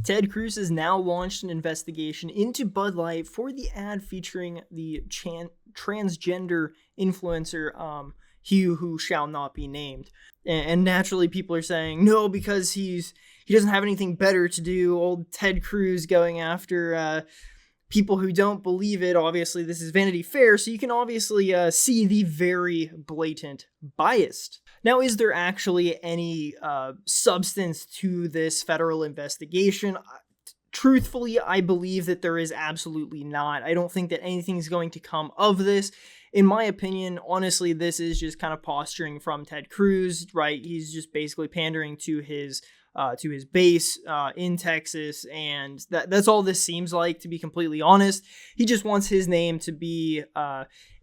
Ted Cruz has now launched an investigation into Bud Light for the ad featuring the transgender influencer, Hugh, who shall not be named. And naturally, people are saying, no, because he doesn't have anything better to do. Old Ted Cruz going after people who don't believe it. Obviously, this is Vanity Fair, so you can obviously see the very blatant bias. Now, is there actually any substance to this federal investigation? Truthfully, I believe that there is absolutely not. I don't think that anything's going to come of this. In my opinion, honestly, this is just kind of posturing from Ted Cruz, right? He's just basically pandering to his base in Texas, and that's all this seems like, to be completely honest. He just wants his name to be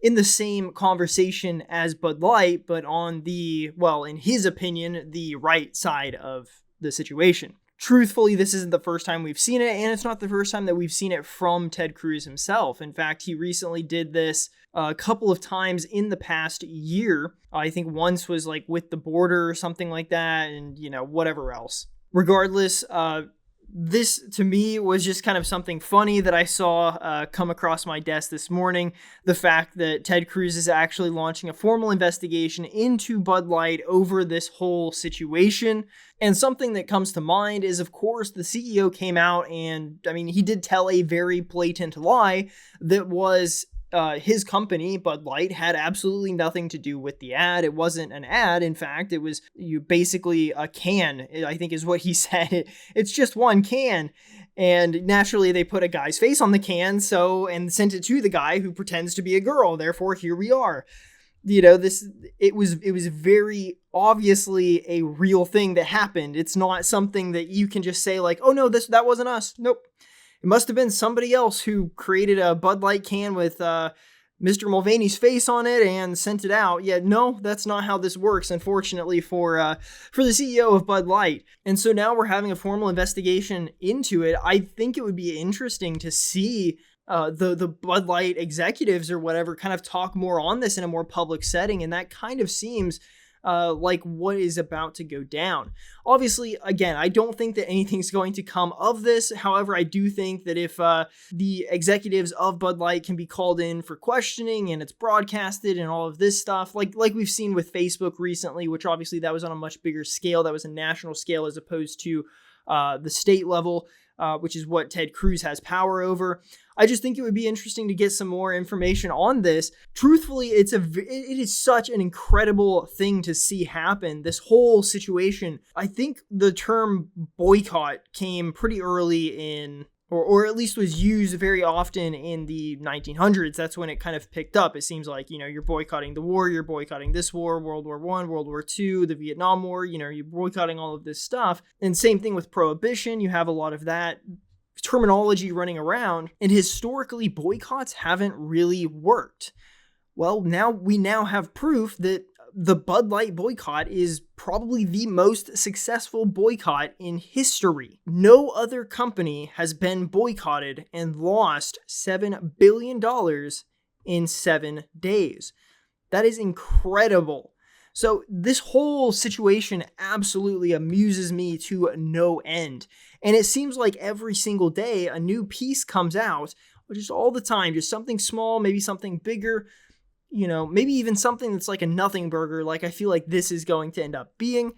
in the same conversation as Bud Light, but on the, well, in his opinion, the right side of the situation. Truthfully, this isn't the first time we've seen it, and it's not the first time that we've seen it from Ted Cruz himself. In fact, he recently did this a couple of times in the past year. I think once was like with the border or something like that, and, whatever else. Regardless, this to me was just kind of something funny that I saw come across my desk this morning. The fact that Ted Cruz is actually launching a formal investigation into Bud Light over this whole situation. And something that comes to mind is, of course, the CEO came out and, he did tell a very blatant lie that was his company, Bud Light, had absolutely nothing to do with the ad. It wasn't an ad. In fact, it was basically a can, I think is what he said. It's just one can. And naturally, they put a guy's face on the can, and sent it to the guy who pretends to be a girl. Therefore, here we are. It was very obviously a real thing that happened. It's not something that you can just say like, oh no, that wasn't us. Nope. It must have been somebody else who created a Bud Light can with Mr. Mulvaney's face on it and sent it out. Yeah, no, that's not how this works, unfortunately, for the CEO of Bud Light. And so now we're having a formal investigation into it. I think it would be interesting to see the Bud Light executives or whatever kind of talk more on this in a more public setting, and that kind of seems like what is about to go down. Obviously, again, I don't think that anything's going to come of this. However, I do think that if the executives of Bud Light can be called in for questioning and it's broadcasted and all of this stuff, like we've seen with Facebook recently, which obviously that was on a much bigger scale, that was a national scale as opposed to the state level, which is what Ted Cruz has power over. I just think it would be interesting to get some more information on this. Truthfully, it is such an incredible thing to see happen, this whole situation. I think the term boycott came pretty early in, or at least was used very often in the 1900s. That's when it kind of picked up. It seems like, you're boycotting the war, you're boycotting this war, World War I, World War II, the Vietnam War, you're boycotting all of this stuff. And same thing with prohibition. You have a lot of that terminology running around, and historically boycotts haven't really worked. Well, we now have proof that the Bud Light boycott is probably the most successful boycott in history. No other company has been boycotted and lost $7 billion in 7 days. That is incredible. So this whole situation absolutely amuses me to no end. And it seems like every single day a new piece comes out, just all the time, just something small, maybe something bigger, maybe even something that's like a nothing burger, like I feel like this is going to end up being.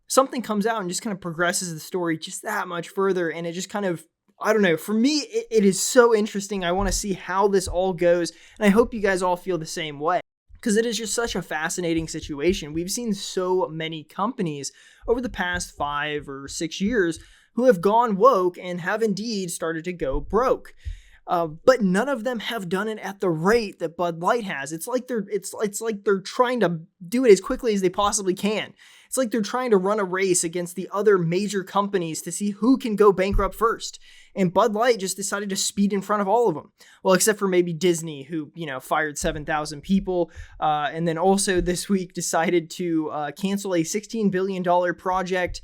Something comes out and just kind of progresses the story just that much further, and it just kind of, I don't know, for me, it is so interesting. I want to see how this all goes, and I hope you guys all feel the same way, because it is just such a fascinating situation. We've seen so many companies over the past 5 or 6 years who have gone woke and have indeed started to go broke. But none of them have done it at the rate that Bud Light has. It's like they're trying to do it as quickly as they possibly can. It's like they're trying to run a race against the other major companies to see who can go bankrupt first. And Bud Light just decided to speed in front of all of them. Well, except for maybe Disney, who, fired 7,000 people. And then also this week decided to cancel a $16 billion project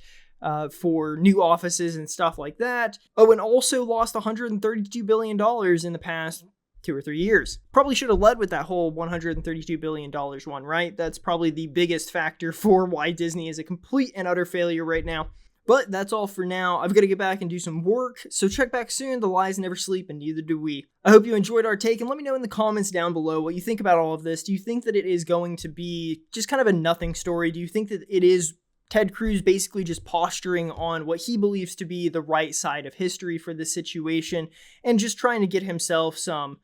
for new offices and stuff like that. Oh, and also lost $132 billion in the past 2 or 3 years. Probably should have led with that whole $132 billion one, right? That's probably the biggest factor for why Disney is a complete and utter failure right now. But that's all for now. I've got to get back and do some work, so check back soon. The lies never sleep, and neither do we. I hope you enjoyed our take, and let me know in the comments down below what you think about all of this. Do you think that it is going to be just kind of a nothing story? Do you think that it is Ted Cruz basically just posturing on what he believes to be the right side of history for this situation, and just trying to get himself some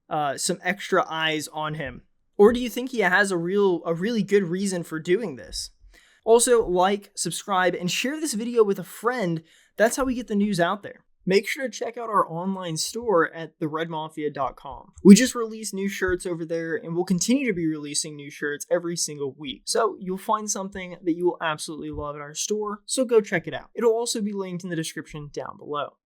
extra eyes on him? Or do you think he has a really good reason for doing this? Also, like, subscribe, and share this video with a friend. That's how we get the news out there. Make sure to check out our online store at theredmafia.com. We just released new shirts over there, and we'll continue to be releasing new shirts every single week. So you'll find something that you will absolutely love at our store, so go check it out. It'll also be linked in the description down below.